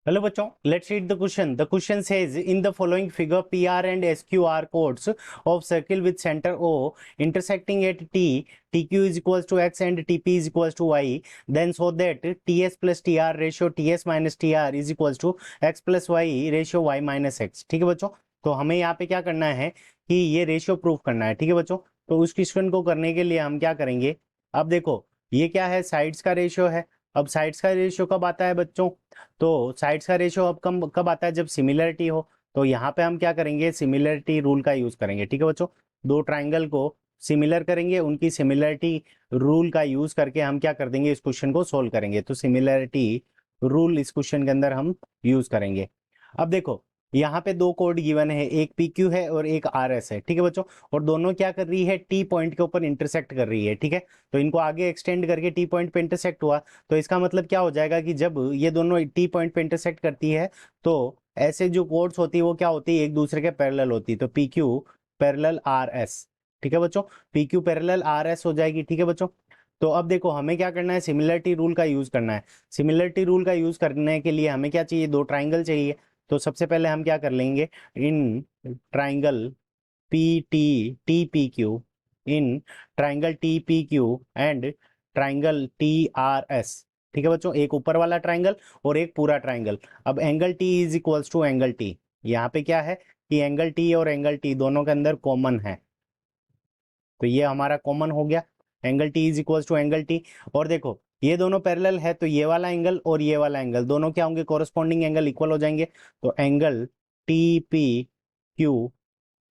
Hello बच्चों, let's read the question. The question says in the following figure P R and S Q R chords of circle with centre O intersecting at T, T Q is equals to X and T P is equals to Y, then so that T S plus T R ratio T S minus T R is equals to X plus Y ratio Y minus X. ठीक है बच्चों, तो हमें यहाँ पे क्या करना है कि ये रेशियो प्रूफ करना है। ठीक है बच्चों, तो उस क्वेश्चन को करने के लिए हम क्या करेंगे, अब देखो ये क्या है, साइड्स का रेशियो है। अब साइड्स का रेशियो कब आता है बच्चों, तो साइड्स का रेशियो अब कब कब आता है, जब सिमिलरिटी हो। तो यहाँ पे हम क्या करेंगे, सिमिलरिटी रूल का यूज करेंगे। ठीक है बच्चों, दो ट्राइंगल को सिमिलर करेंगे, उनकी सिमिलरिटी रूल का यूज करके हम क्या कर देंगे, इस क्वेश्चन को सोल्व करेंगे। तो सिमिलरिटी रूल इस क्वेश्चन के अंदर हम यूज करेंगे। अब देखो यहाँ पे दो कोड गिवन है, एक पी क्यू है और एक आर एस है। ठीक है बच्चों, और दोनों क्या कर रही है, टी पॉइंट के ऊपर इंटरसेक्ट कर रही है। ठीक है, तो इनको आगे एक्सटेंड करके टी पॉइंट पे इंटरसेक्ट हुआ, तो इसका मतलब क्या हो जाएगा कि जब ये दोनों टी पॉइंट पे इंटरसेक्ट करती है तो ऐसे जो कोड्स होती है वो क्या होती है, एक दूसरे के पैरेलल होती है। तो P Q parallel are S. ठीक है बच्चों, P Q parallel R S हो जाएगी। ठीक है बच्चों, तो अब देखो हमें क्या करना है, सिमिलरिटी रूल का यूज करना है। सिमिलरिटी रूल का यूज करने के लिए हमें क्या चाहिए, दो ट्राइंगल चाहिए। तो सबसे पहले हम क्या कर लेंगे, in triangle P T T P Q, in triangle T P Q and triangle T R S. ठीक है बच्चों, एक ऊपर वाला ट्राइंगल और एक पूरा ट्राइंगल। अब angle T is equals to angle T, यहाँ पे क्या है कि एंगल टी और एंगल टी दोनों के अंदर कॉमन है, तो ये हमारा कॉमन हो गया, angle T is equals to angle T. और देखो ये दोनों पैरेलल है, तो ये वाला एंगल और ये वाला एंगल दोनों क्या होंगे, कोरस्पॉन्डिंग एंगल इक्वल हो जाएंगे। तो angle T P Q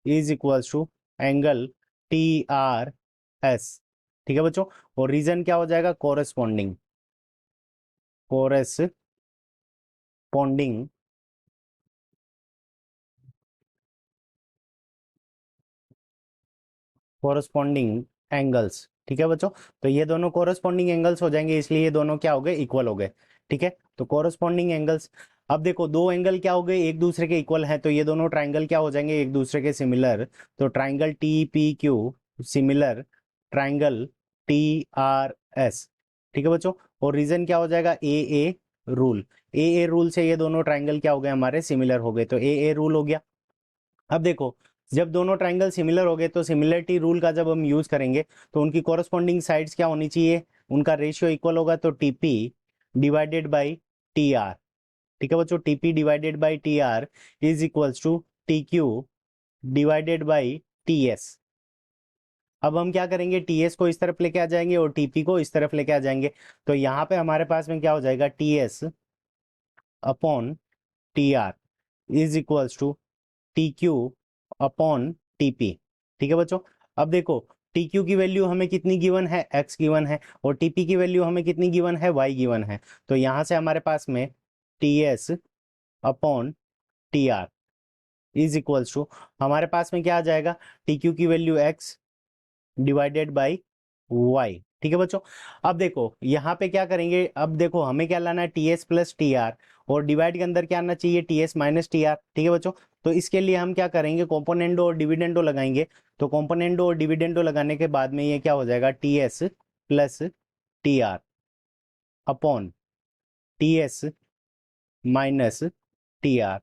is equals to angle T R S. ठीक है बच्चों, और रीजन क्या हो जाएगा, कोरस्पॉन्डिंग, कोरस्पॉन्डिंग कोरस्पॉन्डिंग एंगल्स। ठीक है बच्चों, तो ये दोनों कोरस्पॉन्डिंग एंगल्स हो जाएंगे, इसलिए ये दोनों क्या हो गए, इक्वल हो गए। ठीक है, तो कोरस्पॉन्डिंग एंगल्स। अब देखो दो एंगल क्या हो गए, एक दूसरे के इक्वल हैं, तो ये दोनों ट्राइंगल क्या हो जाएंगे, एक दूसरे के सिमिलर। तो triangle T P Q similar triangle T R S. ठीक है बच्चों, और रीजन क्या हो जाएगा, ए रूल। ए रूल से ये दोनों ट्राइंगल क्या हो गए, हमारे सिमिलर हो गए, तो ए रूल हो गया। अब देखो जब दोनों ट्राइंगल सिमिलर हो गए तो सिमिलरिटी रूल का जब हम यूज करेंगे तो उनकी कोरस्पॉन्डिंग साइड्स क्या होनी चाहिए, उनका रेशियो इक्वल होगा, तो TP divided by T R. ठीक है बच्चों, TP divided by T R is equals to T Q divided by T S. अब हम क्या करेंगे, टी एस को इस तरफ लेके आ जाएंगे और टीपी को इस तरफ लेके आ जाएंगे। तो यहाँ पे हमारे पास में क्या हो जाएगा, T S upon T R is equals to T Q upon TP. ठीक है बच्चों, अब देखो टी क्यू की वैल्यू हमें कितनी गिवन है, एक्स गिवन है, और टीपी की वैल्यू हमें कितनी गिवन है, वाई गिवन है। तो यहां से हमारे पास में T S upon T R is equals to, हमारे पास में क्या आ जाएगा, टी क्यू की value X divided by Y. ठीक है बच्चों, अब देखो यहाँ पे क्या करेंगे, अब देखो हमें क्या लाना है, T S plus T are, और डिवाइड के अंदर क्या आना चाहिए, T S minus T R. ठीक है बच्चों, तो इसके लिए हम क्या करेंगे, कॉम्पोनेंडो और डिविडेंडो लगाएंगे। तो कॉम्पोनेंडो और डिविडेंडो लगाने के बाद में ये क्या हो जाएगा, T S plus T R upon T S minus T R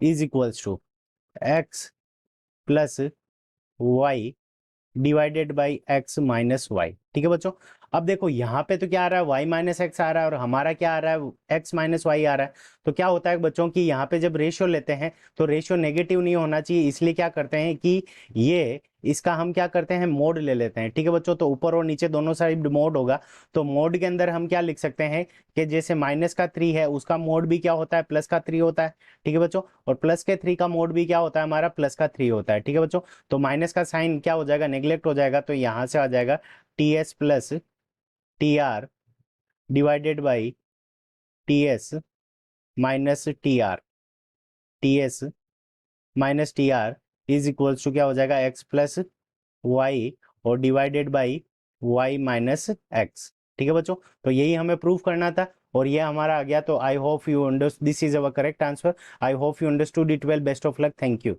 is equals to X plus Y divided by X minus Y. ठीक है बच्चों, अब देखो यहाँ पे तो क्या आ रहा है, y माइनस एक्स आ रहा है, और हमारा क्या आ रहा है, x माइनस वाई आ रहा है। तो क्या होता है बच्चों की, यहाँ पे जब रेशियो लेते हैं तो रेशियो नेगेटिव नहीं होना चाहिए, इसलिए क्या करते हैं कि ये इसका हम क्या करते हैं, मोड ले लेते हैं। ठीक है बच्चों, तो ऊपर और नीचे दोनों साइड मोड होगा। तो मोड के अंदर हम क्या लिख सकते हैं कि जैसे माइनस का 3 है उसका मोड भी क्या होता है, प्लस का 3 होता है। ठीक है बच्चों, और प्लस के 3 का मोड भी क्या होता है, हमारा प्लस का 3 होता है। ठीक है बच्चों, तो माइनस का साइन क्या हो जाएगा, नेग्लेक्ट हो जाएगा, तो यहां से आ जाएगा T S plus T R divided by T S minus T R, T S minus T R is equals to क्या हो जाएगा, एक्स प्लस वाई और divided by Y minus X. ठीक है बच्चों, तो यही हमें प्रूव करना था और ये हमारा आ गया। तो I hope you understood, this is our correct answer. I hope you understood it well, best of luck, thank you.